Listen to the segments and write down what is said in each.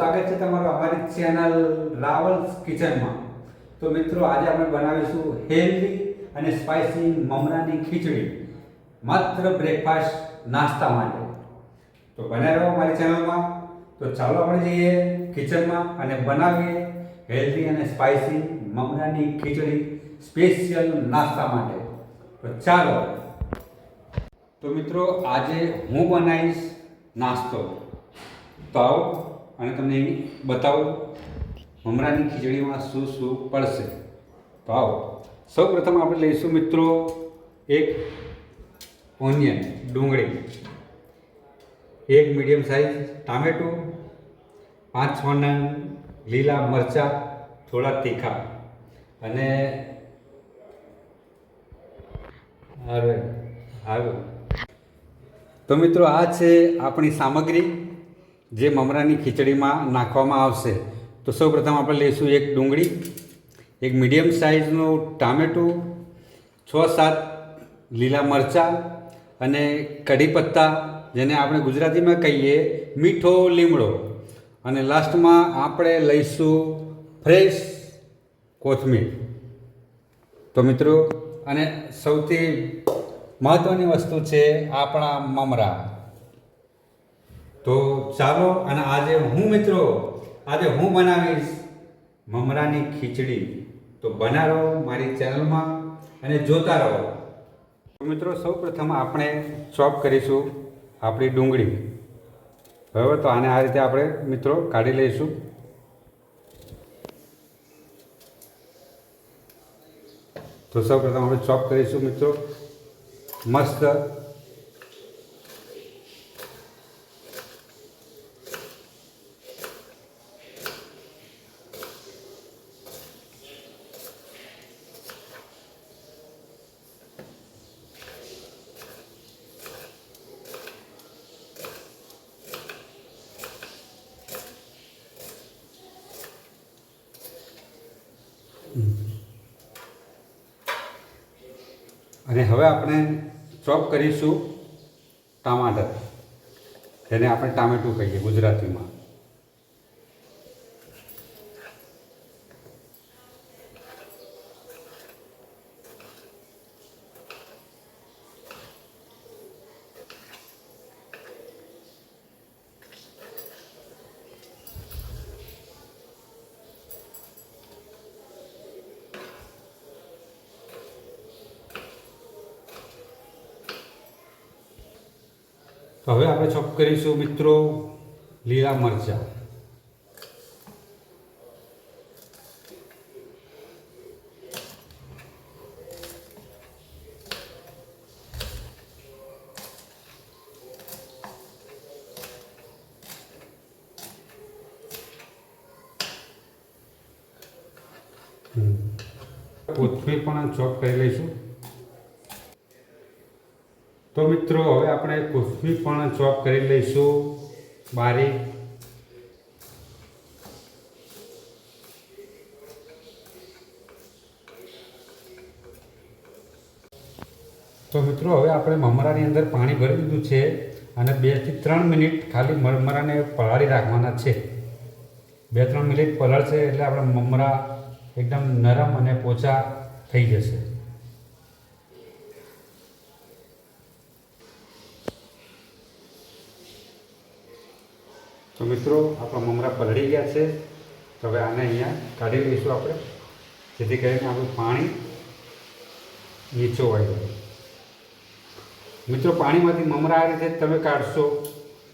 સ્વાગત છે તમારું અમારી ચેનલ રાવલ્સ કિચનમાં। તો મિત્રો આજે આપણે બનાવીશું હેલ્ધી અને સ્પાઇસી મમરાની ખીચડી માત્ર બ્રેકફાસ્ટ નાસ્તા માટે। તો બન્યા રહો અમારી ચેનલમાં। તો ચાલો આપણે જઈએ કિચનમાં અને બનાવીએ હેલ્ધી અને સ્પાઇસી મમરાની ખીચડી સ્પેશિયલ નાસ્તા માટે। તો ચાલો। તો મિત્રો આજે હું બનાવીશ નાસ્તો। તો આવો અને તમને બતાવું મમરાની ખીચડીમાં શું શું પડશે। તો આવો સૌ પ્રથમ આપણે લઈશું મિત્રો એક ઓનિયન ડુંગળી, એક મીડિયમ સાઇઝ ટામેટું, 5-6 નંગ લીલા મરચાં થોડા તીખા અને તો મિત્રો આ છે આપણી સામગ્રી જે મમરાની ખીચડીમાં નાખવામાં આવશે। તો સૌપ્રથમ આપણે લઈશું એક ડુંગળી, એક મીડિયમ સાઇઝનું ટામેટું, 6-7 લીલા મરચાં અને કઢી પત્તા, જેને આપણે ગુજરાતીમાં કહીએ મીઠો લીમડો, અને લાસ્ટમાં આપણે લઈશું ફ્રેશ કોથમીર। તો મિત્રો અને સૌથી મહત્ત્વની વસ્તુ છે આપણા મમરા। તો ચાલો અને આજે હું બનાવીશ મમરાની ખીચડી। તો બના રહો મારી ચેનલમાં અને જોતા રહો। તો મિત્રો સૌપ્રથમ આપણે ચોપ કરીશું આપણી ડુંગળી। બરાબર, તો આને આ રીતે આપણે મિત્રો કાઢી લઈશું। તો સૌપ્રથમ આપણે ચોપ કરીશું મિત્રો મસ્ત। અને હવે આપણે ચોપ કરીશું ટામાટર, જેને આપણે ટામેટું કહીએ ગુજરાતીમાં। તો હવે આપણે ચોપ કરીશું મિત્રો લીલા મરચાં। કોથમીર પણ ચોપ કરી લઈશું। તો મિત્રો હવે આપણે કોથમીર પણ ચોપ કરી લઈશું બારીક। તો મિત્રો હવે આપણે મમરાની અંદર પાણી ભરી દીધું છે અને 2 થી 3 મિનિટ ખાલી મમરાને પલાળી રાખવાના છે। 2-3 મિનિટ પલાળશે એટલે આપણા મમરા એકદમ નરમ અને પોચા થઈ જશે। તો મિત્રો આપણા મમરા પલળી ગયા છે। તો હવે આને અહીંયા કાઢી લઈશું આપણે, જેથી કરીને આપણું પાણી નીચોવાઈ જાય। મિત્રો પાણીમાંથી મમરા આ રીતે તમે કાઢશો,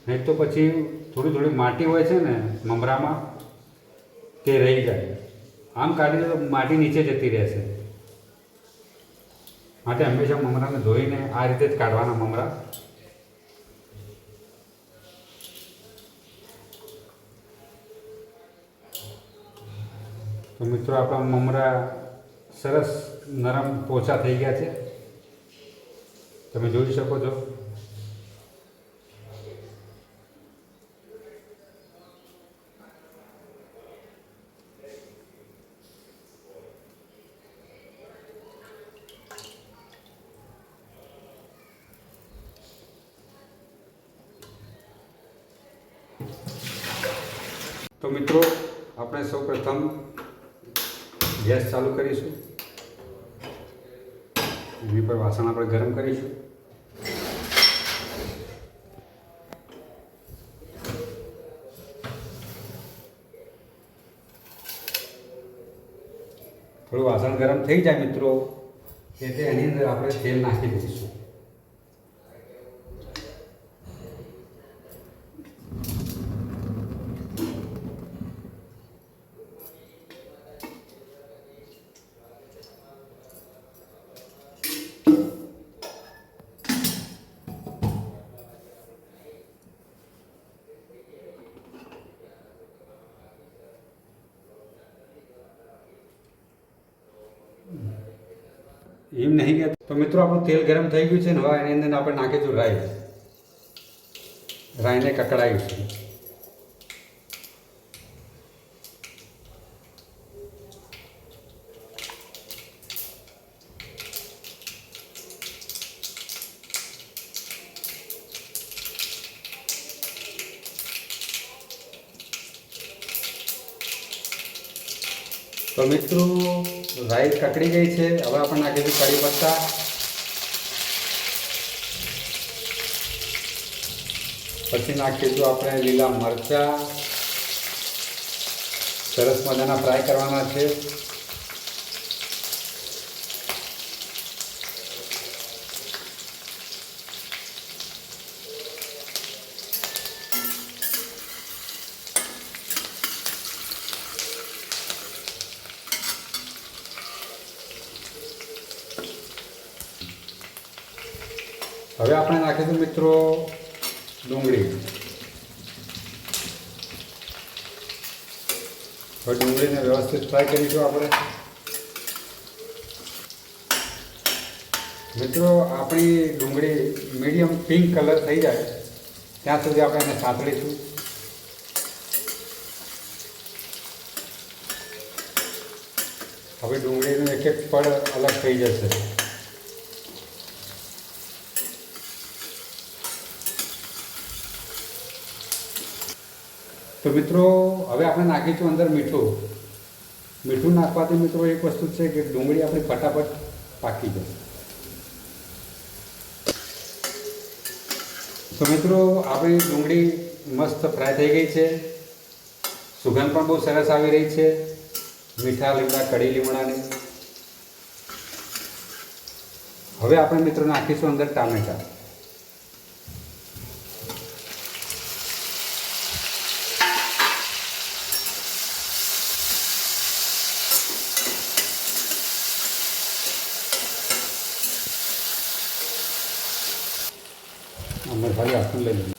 નહીં તો પછી થોડી માટી હોય છે ને મમરામાં, તે રહી જાય। આમ કાઢીએ તો માટી નીચે જતી રહેશે, માટે હંમેશા મમરાને ધોઈને આ રીતે જ કાઢવાના મમરા। તો મિત્રો આપણા મમરા સરસ નરમ પોચા થઈ ગયા છે, તમે જોઈ શકો છો। તો મિત્રો આપણે સૌ પ્રથમ ગેસ ચાલુ કરીશું, એની પર વાસણ આપણે ગરમ કરીશું. થોડું વાસણ ગરમ થઈ જાય મિત્રો એટલે એની અંદર આપણે તેલ નાખી દઈશું. એમ નહીં કે તો મિત્રો આપણું તેલ ગરમ થઈ ગયું છે ને. હવે એની અંદર આપણે નાખીશું રાઈ. રાઈને કકડાવીશું. તો મિત્રો રાઈ કકડી ગઈ છે. હવે આપણે નાખીશું કઢી પત્તા, પછી નાખીશું આપણે લીલા મરચાં. સરસ મજાના ફ્રાય કરવાના છે. હવે આપણે નાખીશું મિત્રો ડુંગળી. હવે ડુંગળીને વ્યવસ્થિત ફ્રાય કરીશું આપણે. મિત્રો આપણી ડુંગળી મીડિયમ પિંક કલર થઈ જાય ત્યાં સુધી આપણે એને સાતળીશું. હવે ડુંગળીનું એક એક પડ અલગ થઈ જશે. તો મિત્રો હવે આપણે નાખીશું અંદર મીઠું. મીઠું નાખવાથી મિત્રો એક વસ્તુ છે કે ડુંગળી આપણી ફટાફટ પાકી જશે. તો મિત્રો આપણી ડુંગળી મસ્ત ફ્રાય થઈ ગઈ છે. સુગંધ પણ બહુ સરસ આવી રહી છે મીઠા લીમડા કઢી લીમડાની. હવે આપણે મિત્રો નાખીશું અંદર ટામેટાં. અમે ખાલી હાથમાં લઈ લઈએ.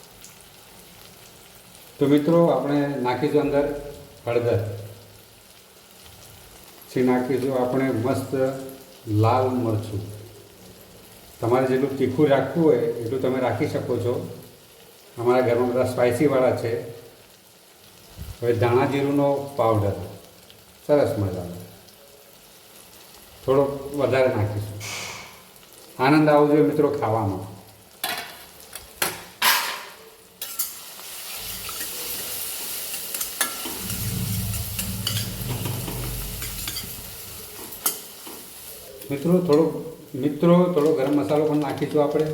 તો મિત્રો આપણે નાખીશું અંદર હળદર. પછી નાખીશું આપણે મસ્ત લાલ મરચું. તમારે જેટલું તીખું રાખવું હોય એટલું તમે રાખી શકો છો. અમારા ઘરમાં બધા સ્પાઇસીવાળા છે. હવે ધાણા જીરુંનો પાવડર સરસ મજાનો થોડો વધારે નાખીશું. આનંદ આવવો જોઈએ મિત્રો ખાવામાં. મિત્રો થોડો ગરમ મસાલો પણ નાખીશું આપણે.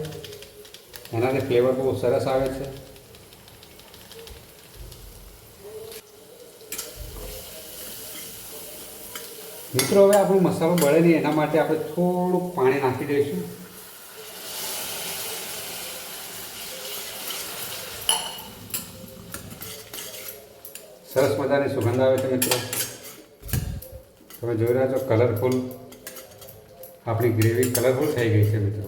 એનાથી ફ્લેવર બહુ સરસ આવે છે. મિત્રો હવે આપણો મસાલો બળે નહીં એના માટે આપણે થોડુંક પાણી નાખી દઈશું. સરસ મજાની સુગંધ આવે છે મિત્રો. તમે જોઈ રહ્યા છો કલરફુલ આપણી ગ્રેવી કલરફુલ થઈ ગઈ છે મિત્રો.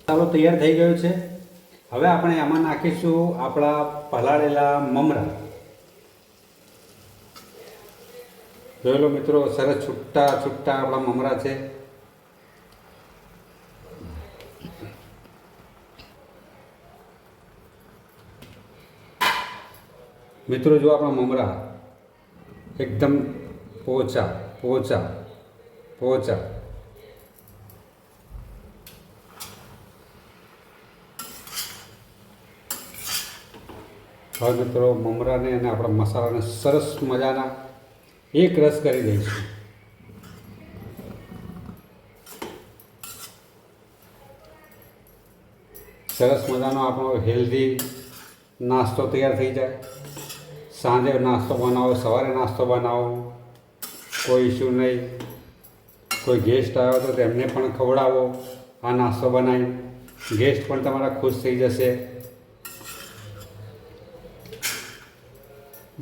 મસાલો તૈયાર થઈ ગયો છે. હવે આપણે એમાં નાખીશું આપણા પલાળેલા મમરા. જોઈ લો મિત્રો સરસ છૂટા છૂટા આપણા મમરા છે. મિત્રો જો આપણા મમરા એકદમ પોચા પોચા પોચા હવે મિત્રો મમરાને અને આપણા મસાલાને સરસ મજાના એક રસ કરી દઈશું. સરસ મજાનો આપણો હેલ્ધી નાસ્તો તૈયાર થઈ જાય. સાંજે નાસ્તો બનાવો, સવારે નાસ્તો બનાવો, કોઈ ઇસ્યુ નહીં. કોઈ ગેસ્ટ આવ્યો તો તેમને પણ ખવડાવો આ નાસ્તો બનાવી. ગેસ્ટ પણ તમારા ખુશ થઈ જશે.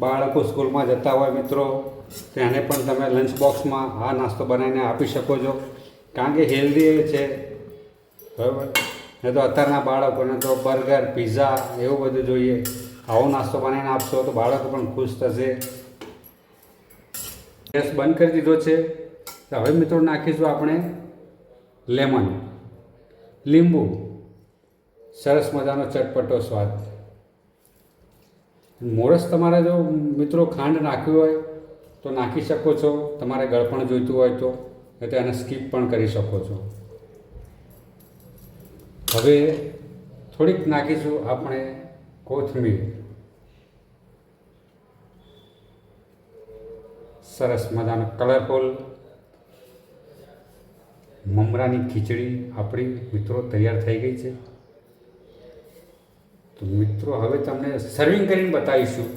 બાળકો સ્કૂલમાં જતા હોય મિત્રો, તેને પણ તમે લંચ બોક્સમાં આ નાસ્તો બનાવીને આપી શકો છો, કારણ કે હેલ્ધી છે. બરાબર ને? તો અત્યારના બાળકોને તો બર્ગર, પીઝા એવું બધું જોઈએ. આવો નાસ્તો બનાવીને આપશો તો બાળકો પણ ખુશ થશે. ગેસ બંધ કરી દીધો છે. તો હવે મિત્રો નાખીશું આપણે લેમન, લીંબુ. સરસ મજાનો ચટપટો સ્વાદ. મોરસ તમારે જો મિત્રો ખાંડ નાખ્યું હોય તો નાખી શકો છો. તમારે ગળપણ જોઈતું હોય તો એને સ્કીપ પણ કરી શકો છો. હવે થોડીક નાખીશું આપણે કોથમીર. સરસ મજાનો કલરફુલ મમરાની ખીચડી આપણી મિત્રો તૈયાર થઈ ગઈ છે. તો મિત્રો હવે તમને સર્વિંગ કરીને બતાવીશું